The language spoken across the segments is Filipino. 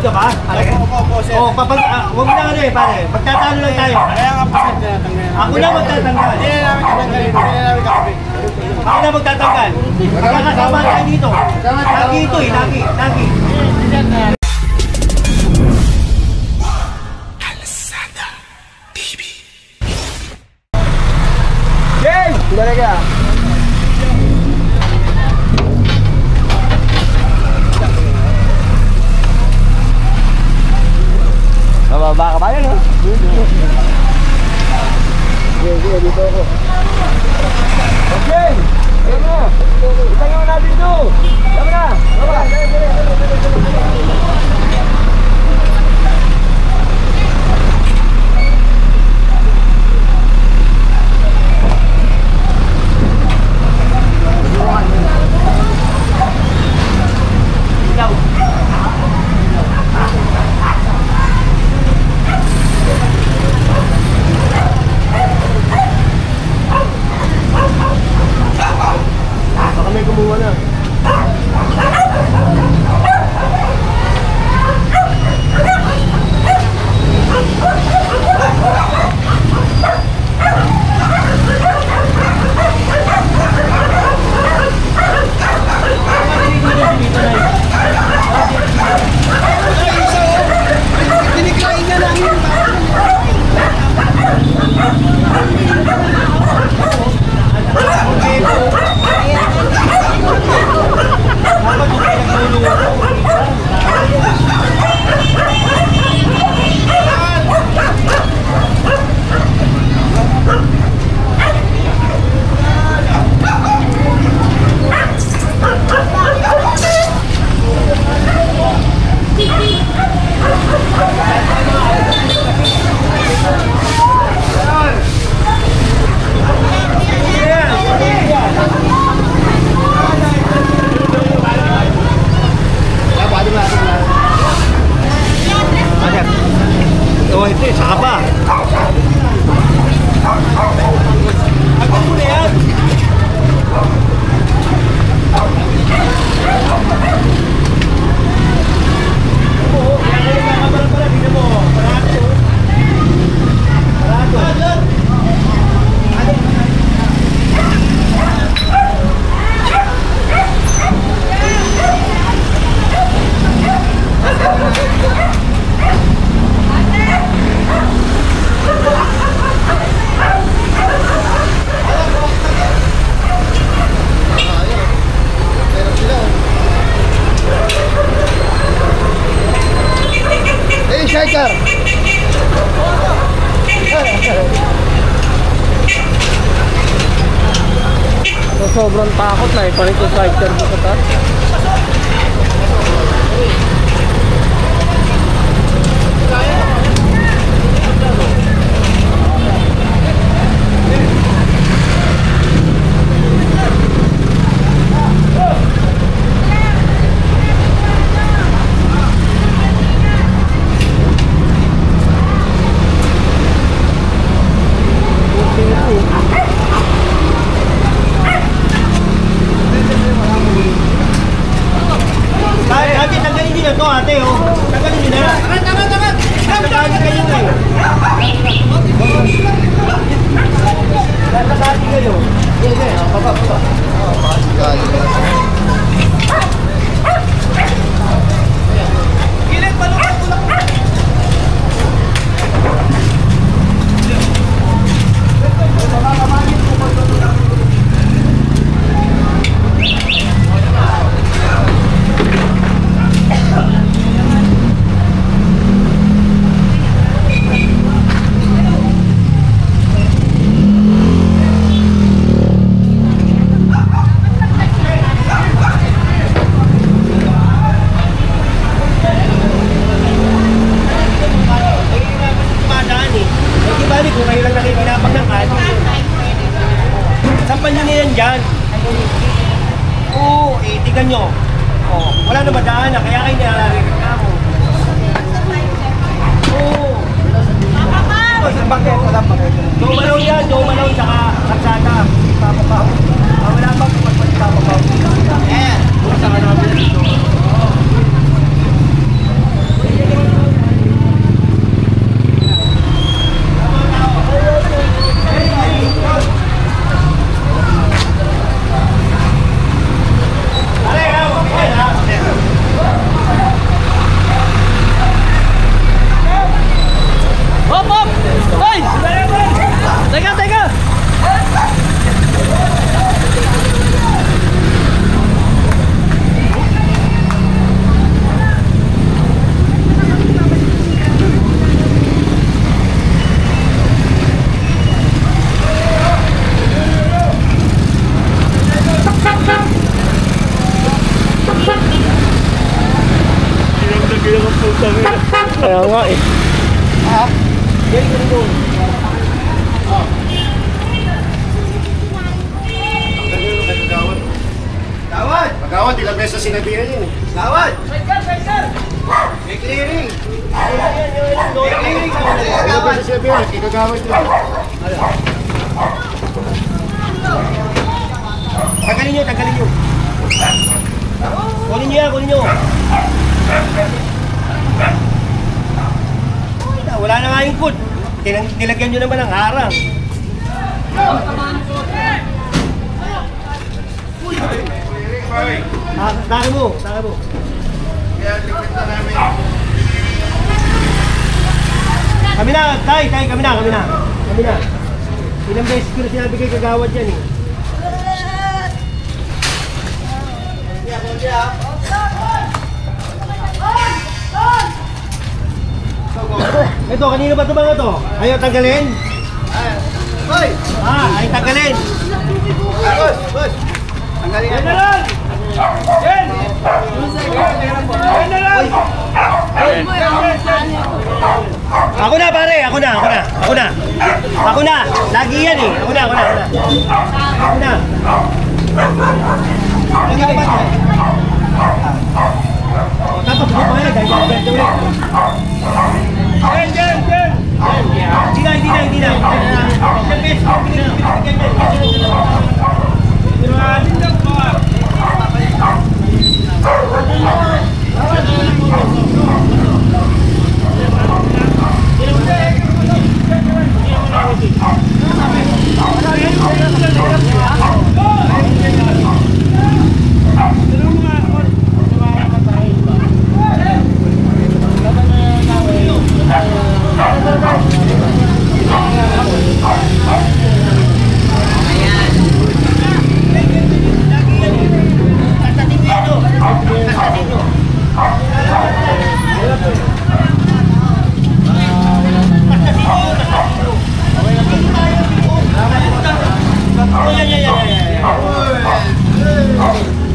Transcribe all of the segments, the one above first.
ka ba? Opo, sir. Oh, huwag na ano eh, pare. Magtatalo lang tayo. Kaya nga po, sir, tinatanggal. Ako na magtatanggal. Hindi na namin tatanggalin. Hindi na namin kakabit. Ako na magtatanggal. Magkakasama tayo dito. Lagi ito eh, lagi. Alessandra TV. Jay! Talaga. Mababa ka ba yun, no? Sige, dito ako. Okay! Ayan na! Itangin mo natin ito! Ayan na! Baba! May kumuha na. Oh, ito eh, saka pa. Agad mo na yan. Oo, kaya kayo nakakabalan pala. Tingnan mo, parato. Parato. Hey, shaker! So, sobrang takot na ipanito sa shaker mo sa taas. Ate, oh. Tagalin nyo na. Tagalin kayo kayo. Tagalin kayo. Sige, baba. Gilit, balungan ko lang. Sampan nyo na yan dyan. Oo, itigan nyo. Oh, wala na madaan na, kaya kayo nilalagay ka mo. Oo. Bakit? Wala bakit? Dumalaw yan, dumalaw tsaka katsada. Papapaw. Wala bang pagpapapaw? Eh, kung saan namin dito. Yan, kunin mo. Gawad! Magawad, ilang beses sinabihan yun eh. Gawad! May clearing! May clearing! Ilang beses sinabihan, ikagawad yun. Tanggalin nyo, tanggalin nyo. Kunin nyo yan, kunin nyo. Wala na nga yung food. Nilagyan nyo naman ng harang. Taka mo, taka mo. Kaya liquid na namin. Kami na, tay, kami na. Kami na. Ilang beses ko na sinabi kay kagawad yan eh. Ito, kanino ba ito mga to? Ayaw tanggalin? Hoy! Ay tanggalin. Boss! Tanggalin Yan na lang! Yan! Yan na lang! Ako na pare, ako na. Lagi yan eh. Ako na. Lagi ba ito? Tapos mo pa yan, dahil ganito ulit. Yan! Hindi na. Isang beses ko pinigyan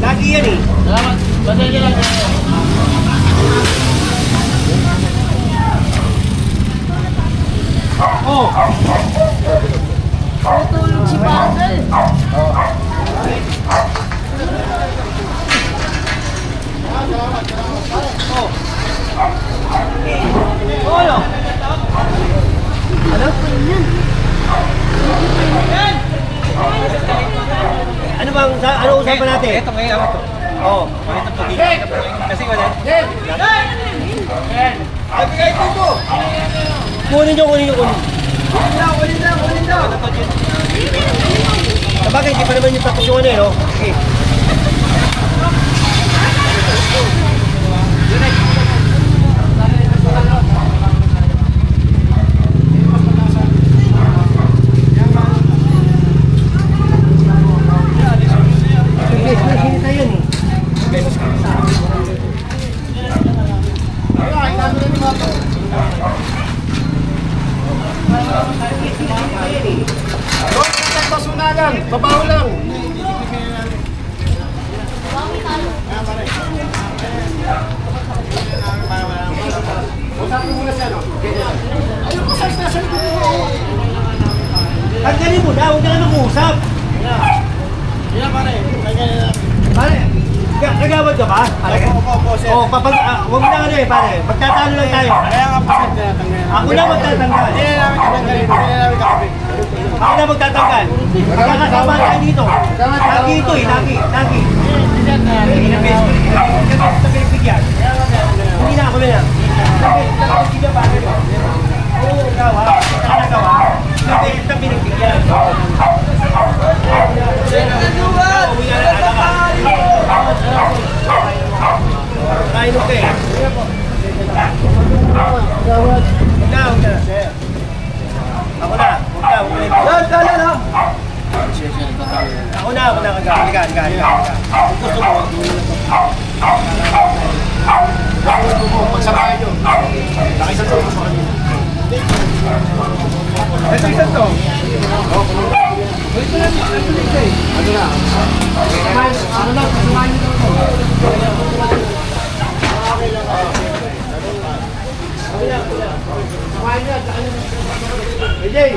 Lagi yan eh. Salamat. Pasensya lang. Oh. Tutulog si Bagal. Ano? Ano usapan natin? Ito ngayon ako to. Oo. Ito pagiging. Kasi wala. Kunin nyo. Kunin daw. Sabagay, hindi pa naman yung tapos yung ano eh, no? Okay. Babaw lang. Usapin mo na siya, no? Ayun po, size na siya. Tanggalin mo na, huwag na mag-uusap. Pare. Pare, nagawad ka ba? Opo, sir. Oo, huwag na ano eh, pare. Magtatalo lang tayo. Kaya nga po, sir, tinatanggal. Ako na magtatanggal. Hindi na namin tatanggalin. Hindi na namin kakabit. Ako na magtatanggal. Magkakasama tayo dito. Lagi ito eh, lagi. Ilang beses ko pinagbigyan. Hindi na ako na. Ilang beses na pinagbigyan pa rin. Oo, gawa. Nagawa. Ilang beses na pinagbigyan. Uwi na lang ka. Kainom ka eh. Huwag na. Ako na. Ako na kagawa. Halika. Gusto mo. Pagsamahin nyo. Nakisang sa gusto kanina. Ito isang to. Ano na? Pasamahin nyo to. AJ!